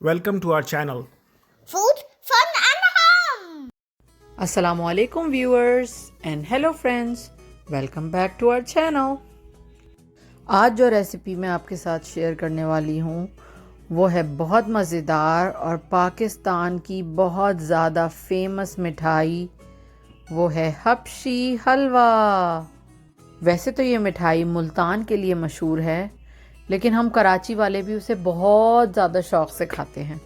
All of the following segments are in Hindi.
Welcome to our channel. Food, fun and home. Assalamualaikum viewers and hello friends, welcome back to our channel. आज जो रेसिपी मैं आपके साथ शेयर करने वाली हूँ वो है बहुत मज़ेदार और पाकिस्तान की बहुत ज़्यादा फेमस मिठाई, वो है हबशी हलवा। वैसे तो ये मिठाई मुल्तान के लिए मशहूर है, लेकिन हम कराची वाले भी उसे बहुत ज़्यादा शौक़ से खाते हैं।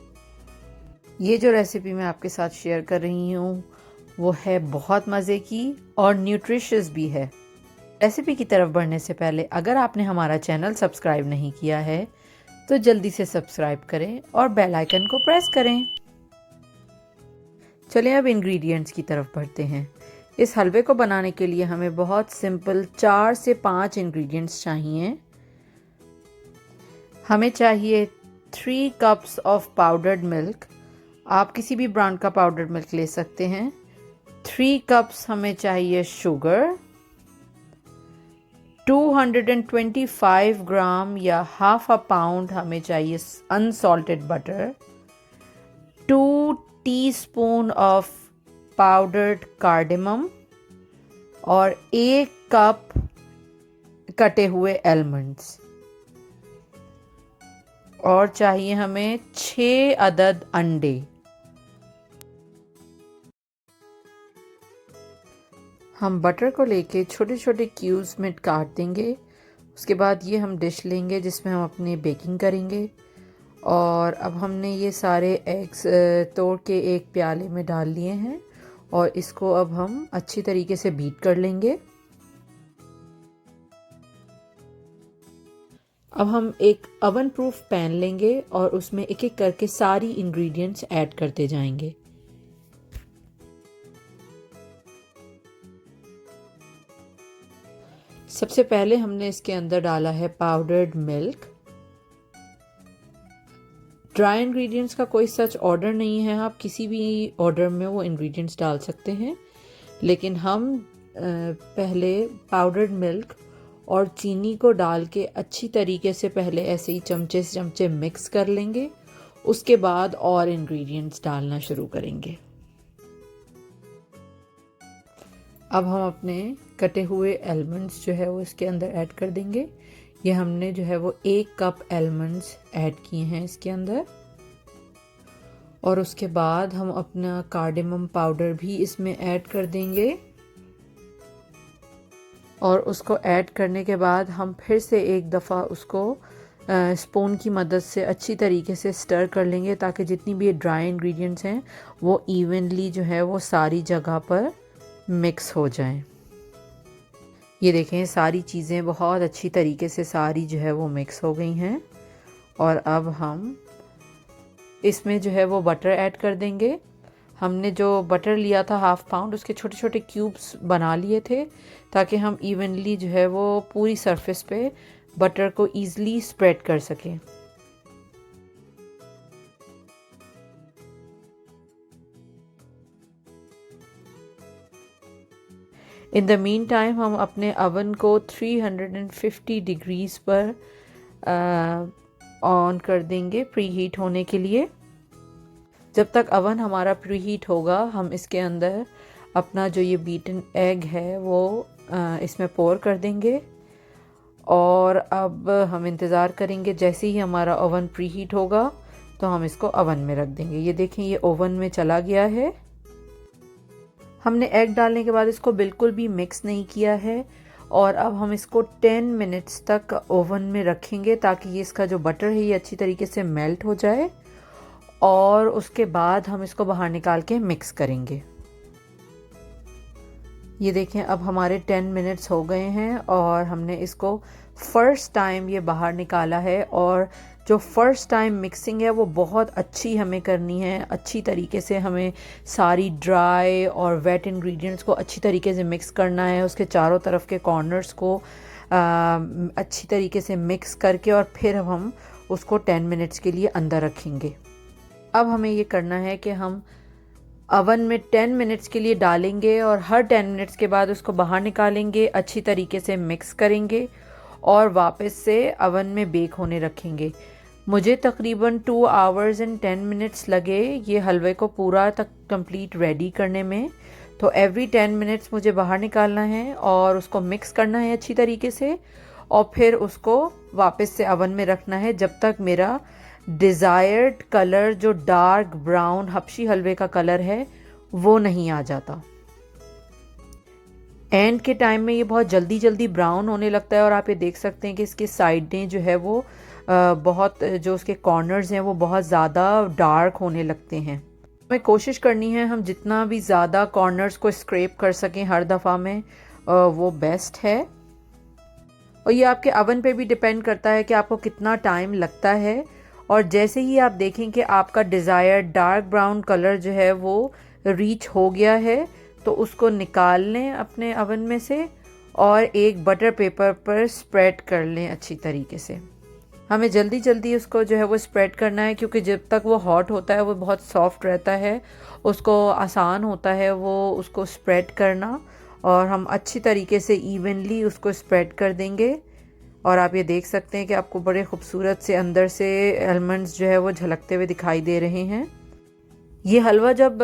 ये जो रेसिपी मैं आपके साथ शेयर कर रही हूँ वो है बहुत मज़े की और न्यूट्रिशियस भी है। रेसिपी की तरफ बढ़ने से पहले अगर आपने हमारा चैनल सब्सक्राइब नहीं किया है तो जल्दी से सब्सक्राइब करें और बेल आइकन को प्रेस करें। चलिए अब इंग्रेडिएंट्स की तरफ बढ़ते हैं। इस हलवे को बनाने के लिए हमें बहुत सिंपल 4 से 5 इंग्रेडिएंट्स चाहिए। हमें चाहिए 3 कप्स ऑफ पाउडर्ड मिल्क, आप किसी भी ब्रांड का पाउडर्ड मिल्क ले सकते हैं। 3 कप्स हमें चाहिए शुगर, 225 ग्राम या हाफ अ पाउंड हमें चाहिए unsalted butter, 2 teaspoon of powdered cardamom और 1 कप कटे हुए आलमंड्स, और चाहिए हमें 6 अदद अंडे। हम बटर को लेके छोटे छोटे क्यूब्स में काट देंगे। उसके बाद ये हम डिश लेंगे जिसमें हम अपनी बेकिंग करेंगे, और अब हमने ये सारे एग्स तोड़ के एक प्याले में डाल लिए हैं और इसको अब हम अच्छी तरीके से बीट कर लेंगे। अब हम एक ओवन प्रूफ पैन लेंगे और उसमें एक एक करके सारी इंग्रेडिएंट्स ऐड करते जाएंगे। सबसे पहले हमने इसके अंदर डाला है पाउडर्ड मिल्क। ड्राई इंग्रेडिएंट्स का कोई सच ऑर्डर नहीं है, आप किसी भी ऑर्डर में वो इंग्रेडिएंट्स डाल सकते हैं, लेकिन हम पहले पाउडर्ड मिल्क और चीनी को डाल के अच्छी तरीके से पहले ऐसे ही चमचे से चमचे मिक्स कर लेंगे। उसके बाद और इंग्रेडिएंट्स डालना शुरू करेंगे। अब हम अपने कटे हुए आलमंड्स जो है वो इसके अंदर ऐड कर देंगे। ये हमने जो है वो 1 कप आलमंड्स ऐड किए हैं इसके अंदर, और उसके बाद हम अपना कार्डेमम पाउडर भी इसमें ऐड कर देंगे, और उसको ऐड करने के बाद हम फिर से एक दफ़ा उसको स्पून की मदद से अच्छी तरीके से स्टर कर लेंगे ताकि जितनी भी ड्राई इंग्रेडिएंट्स हैं वो इवनली जो है वो सारी जगह पर मिक्स हो जाएं। ये देखें सारी चीज़ें बहुत अच्छी तरीके से सारी जो है वो मिक्स हो गई हैं, और अब हम इसमें जो है वो बटर ऐड कर देंगे। हमने जो बटर लिया था हाफ पाउंड, उसके छोटे छोटे क्यूब्स बना लिए थे ताकि हम इवनली जो है वो पूरी सरफेस पे बटर को ईज़िली स्प्रेड कर सकें। इन द मीन टाइम हम अपने अवन को 350 डिग्रीज़ पर ऑन कर देंगे प्री हीट होने के लिए। जब तक अवन हमारा प्री हीट होगा हम इसके अंदर अपना जो ये बीटन एग है वो इसमें पोर कर देंगे, और अब हम इंतज़ार करेंगे जैसे ही हमारा ओवन प्री हीट होगा तो हम इसको ओवन में रख देंगे। ये देखें ये ओवन में चला गया है। हमने एग डालने के बाद इसको बिल्कुल भी मिक्स नहीं किया है, और अब हम इसको 10 मिनट्स तक ओवन में रखेंगे ताकि ये इसका जो बटर है ये अच्छी तरीके से मेल्ट हो जाए, और उसके बाद हम इसको बाहर निकाल के मिक्स करेंगे। ये देखें अब हमारे 10 मिनट्स हो गए हैं और हमने इसको फ़र्स्ट टाइम ये बाहर निकाला है, और जो फ़र्स्ट टाइम मिक्सिंग है वो बहुत अच्छी हमें करनी है। अच्छी तरीके से हमें सारी ड्राई और वेट इंग्रेडिएंट्स को अच्छी तरीके से मिक्स करना है। उसके चारों तरफ के कॉर्नर्स को अच्छी तरीके से मिक्स करके और फिर हम उसको 10 मिनट्स के लिए अंदर रखेंगे। अब हमें ये करना है कि हम अवन में 10 मिनट्स के लिए डालेंगे और हर 10 मिनट्स के बाद उसको बाहर निकालेंगे, अच्छी तरीके से मिक्स करेंगे और वापस से अवन में बेक होने रखेंगे। मुझे तकरीबन 2 आवर्स एंड 10 मिनट्स लगे ये हलवे को पूरा तक कंप्लीट रेडी करने में। तो एवरी 10 मिनट्स मुझे बाहर निकालना है और उसको मिक्स करना है अच्छी तरीके से, और फिर उसको वापस से ओवन में रखना है जब तक मेरा डिज़ायर्ड कलर जो डार्क ब्राउन हबशी हलवे का कलर है वो नहीं आ जाता। एंड के टाइम में ये बहुत जल्दी जल्दी ब्राउन होने लगता है और आप ये देख सकते हैं कि इसके साइडें जो है वो बहुत, जो उसके कॉर्नर्स हैं वो बहुत ज़्यादा डार्क होने लगते हैं। हमें कोशिश करनी है हम जितना भी ज़्यादा कॉर्नर्स को स्क्रैप कर सकें हर दफ़ा में, वो बेस्ट है। और ये आपके अवन पे भी डिपेंड करता है कि आपको कितना टाइम लगता है। और जैसे ही आप देखें कि आपका डिज़ायर्ड डार्क ब्राउन कलर जो है वो रीच हो गया है तो उसको निकाल लें अपने अवन में से और एक बटर पेपर पर स्प्रेड कर लें अच्छी तरीके से। हमें जल्दी जल्दी उसको जो है वो स्प्रेड करना है क्योंकि जब तक वो हॉट होता है वो बहुत सॉफ्ट रहता है, उसको आसान होता है वो उसको स्प्रेड करना। और हम अच्छी तरीके से इवनली उसको स्प्रेड कर देंगे। और आप ये देख सकते हैं कि आपको बड़े खूबसूरत से अंदर से आलमंड्स जो है वो झलकते हुए दिखाई दे रहे हैं। ये हलवा जब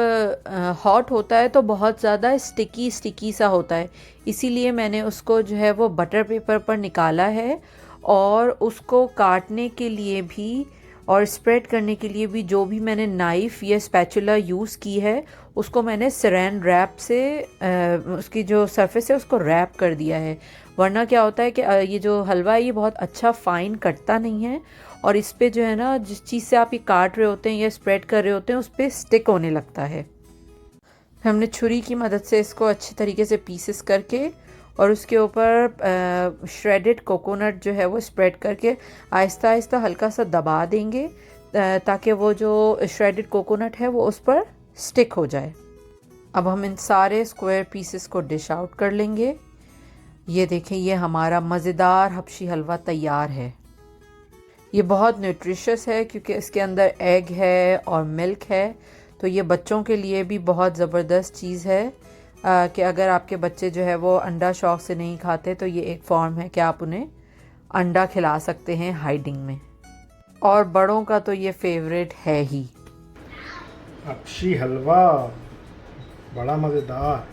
हॉट होता है तो बहुत ज़्यादा स्टिकी सा होता है, इसीलिए मैंने उसको जो है वो बटर पेपर पर निकाला है। और उसको काटने के लिए भी और स्प्रेड करने के लिए भी जो भी मैंने नाइफ़ या स्पैचुला यूज़ की है उसको मैंने सैरान रैप से उसकी जो सरफेस है उसको रैप कर दिया है। वरना क्या होता है कि ये जो हलवा है ये बहुत अच्छा फ़ाइन कटता नहीं है और इस पे जो है ना जिस चीज़ से आप ये काट रहे होते हैं या स्प्रेड कर रहे होते हैं उस पर स्टिक होने लगता है। हमने छुरी की मदद से इसको अच्छी तरीके से पीसेस करके और उसके ऊपर श्रेडेड कोकोनट जो है वो स्प्रेड करके आहिस्ता आहिस्ता हल्का सा दबा देंगे ताकि वो जो श्रेडेड कोकोनट है वो उस पर स्टिक हो जाए। अब हम इन सारे स्क्वायर पीसेस को डिश आउट कर लेंगे। ये देखें, ये हमारा मज़ेदार हबशी हलवा तैयार है। ये बहुत न्यूट्रिशियस है क्योंकि इसके अंदर एग है और मिल्क है, तो ये बच्चों के लिए भी बहुत ज़बरदस्त चीज़ है कि अगर आपके बच्चे जो है वो अंडा शौक़ से नहीं खाते तो ये एक फॉर्म है कि आप उन्हें अंडा खिला सकते हैं हाइडिंग में। और बड़ों का तो ये फेवरेट है ही। हबशी हलवा बड़ा मज़ेदार।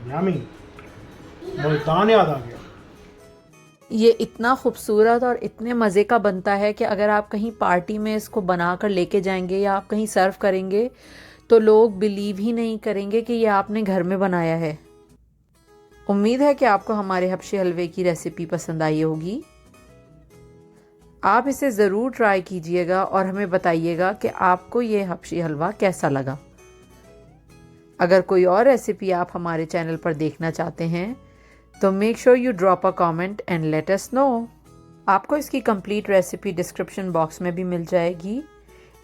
यम्मी, मुल्तान याद आ गया। ये इतना खूबसूरत और इतने मज़े का बनता है कि अगर आप कहीं पार्टी में इसको बनाकर लेके जाएंगे या आप कहीं सर्व करेंगे तो लोग बिलीव ही नहीं करेंगे कि ये आपने घर में बनाया है। उम्मीद है कि आपको हमारे हबशी हलवे की रेसिपी पसंद आई होगी। आप इसे ज़रूर ट्राई कीजिएगा और हमें बताइएगा कि आपको ये हबशी हलवा कैसा लगा। अगर कोई और रेसिपी आप हमारे चैनल पर देखना चाहते हैं तो make sure you drop a comment and let us know. आपको इसकी कंप्लीट रेसिपी डिस्क्रिप्शन बॉक्स में भी मिल जाएगी।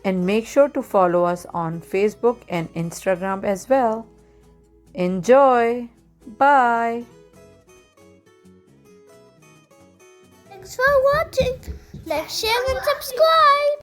And make sure to follow us on Facebook and Instagram as well. Enjoy, bye. Thanks for watching. Like, share and subscribe.